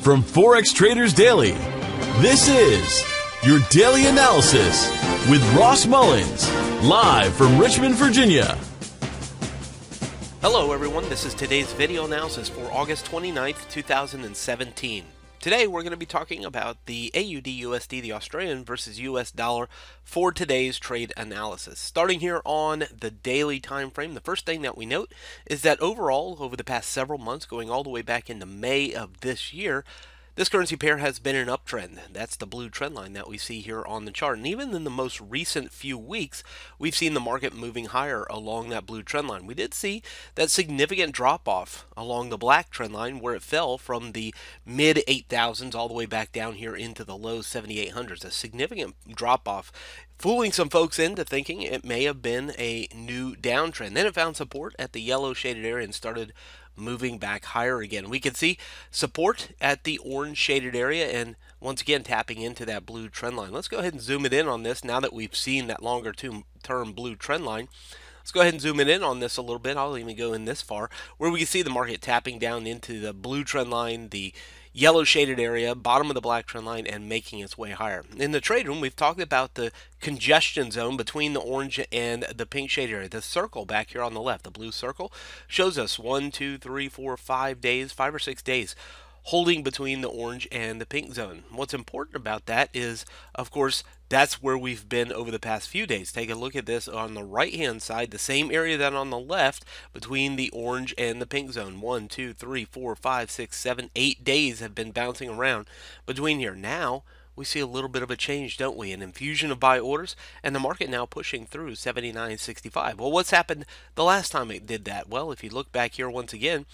From Forex Traders Daily, this is your daily analysis with Ross Mullins, live from Richmond, Virginia. Hello everyone, this is today's video analysis for August 29th, 2017. Today we're going to be talking about the AUDUSD, the Australian versus US dollar, for today's trade analysis. Starting here on the daily time frame, the first thing that we note is that overall, over the past several months, going all the way back into May of this year, this currency pair has been an uptrend. That's the blue trend line that we see here on the chart. And even in the most recent few weeks, we've seen the market moving higher along that blue trend line. We did see that significant drop off along the black trend line where it fell from the mid 8,000s all the way back down here into the low 7,800s. A significant drop off, fooling some folks into thinking it may have been a new downtrend. Then it found support at the yellow shaded area and started moving back higher again. We can see support at the orange shaded area and once again tapping into that blue trend line. Let's go ahead and zoom it in on this now that we've seen that longer term blue trend line. Let's go ahead and zoom it in on this a little bit. I'll even go in this far where we can see the market tapping down into the blue trend line, the yellow shaded area, bottom of the black trend line, and making its way higher. In the trade room, we've talked about the congestion zone between the orange and the pink shaded area. The circle back here on the left, the blue circle, shows us 1, 2, 3, 4, 5 days, 5 or 6 days holding between the orange and the pink zone. What's important about that is, of course, that's where we've been over the past few days. Take a look at this on the right hand side, the same area that on the left between the orange and the pink zone. 1, 2, 3, 4, 5, 6, 7, 8 days have been bouncing around between here. Now we see a little bit of a change, don't we? An infusion of buy orders and the market now pushing through 79.65. Well, what's happened the last time it did that? Well, if you look back here once again,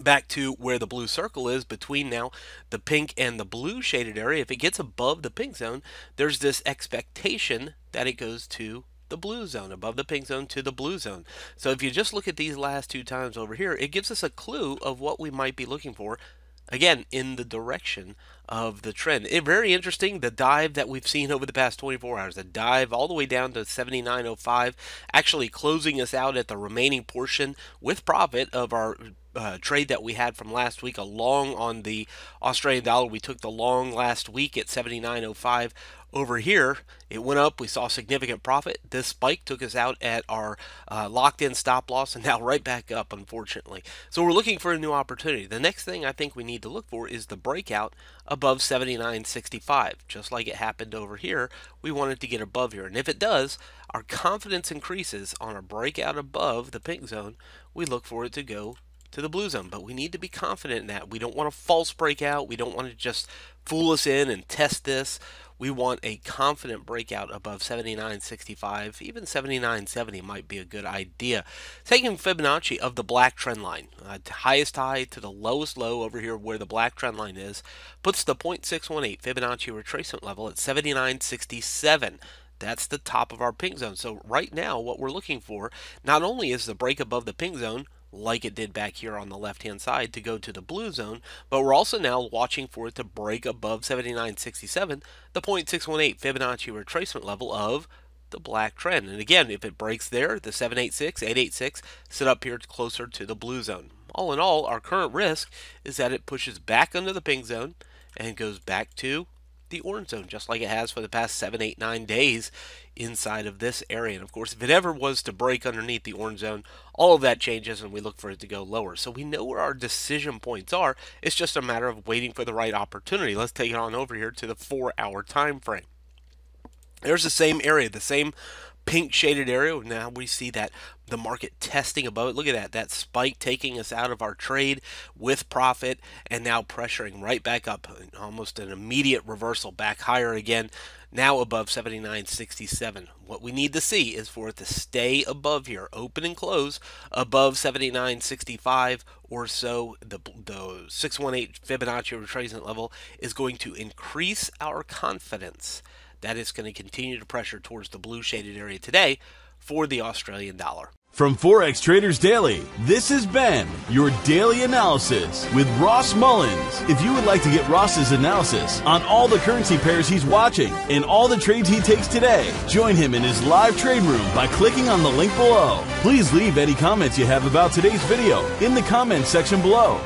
back to where the blue circle is between now the pink and the blue shaded area, if it gets above the pink zone, there's this expectation that it goes to the blue zone, above the pink zone to the blue zone. So if you just look at these last two times over here, it gives us a clue of what we might be looking for, again, in the direction of the trend. Very interesting, the dive that we've seen over the past 24 hours, the dive all the way down to 79.05, actually closing us out at the remaining portion with profit of our trade that we had from last week, a long on the Australian dollar. We took the long last week at 79.05. Over here, it went up. We saw significant profit. This spike took us out at our locked-in stop loss, and now right back up, unfortunately. So we're looking for a new opportunity. The next thing I think we need to look for is the breakout above 79.65. Just like it happened over here, we want it to get above here. And if it does, our confidence increases on a breakout above the pink zone. We look for it to go to the blue zone, but we need to be confident in that. We don't want a false breakout. We don't want to just fool us in and test this. We want a confident breakout above 79.65. Even 79.70 might be a good idea. Taking Fibonacci of the black trend line, highest high to the lowest low over here where the black trend line is, puts the 0.618 Fibonacci retracement level at 79.67. That's the top of our pink zone. So right now what we're looking for not only is the break above the pink zone, like it did back here on the left hand side, to go to the blue zone, but we're also now watching for it to break above 79.67, the 0.618 Fibonacci retracement level of the black trend. And again, if it breaks there, the 786, 886 sit up here closer to the blue zone. All in all, our current risk is that it pushes back under the pink zone and goes back to the orange zone, just like it has for the past 7, 8, 9 days inside of this area. And of course, if it ever was to break underneath the orange zone, all of that changes and we look for it to go lower. So we know where our decision points are. It's just a matter of waiting for the right opportunity. Let's take it on over here to the 4-hour time frame. There's the same area, the same pink shaded area. Now we see that the market testing above it. Look at that spike taking us out of our trade with profit and now pressuring right back up, almost an immediate reversal back higher again, now above 79.67. What we need to see is for it to stay above here, open and close above 79.65 or so. The 618 Fibonacci retracement level is going to increase our confidence that is going to continue to pressure towards the blue shaded area today for the Australian dollar. From Forex Traders Daily, this has been your daily analysis with Ross Mullins. If you would like to get Ross's analysis on all the currency pairs he's watching and all the trades he takes today, join him in his live trade room by clicking on the link below. Please leave any comments you have about today's video in the comments section below.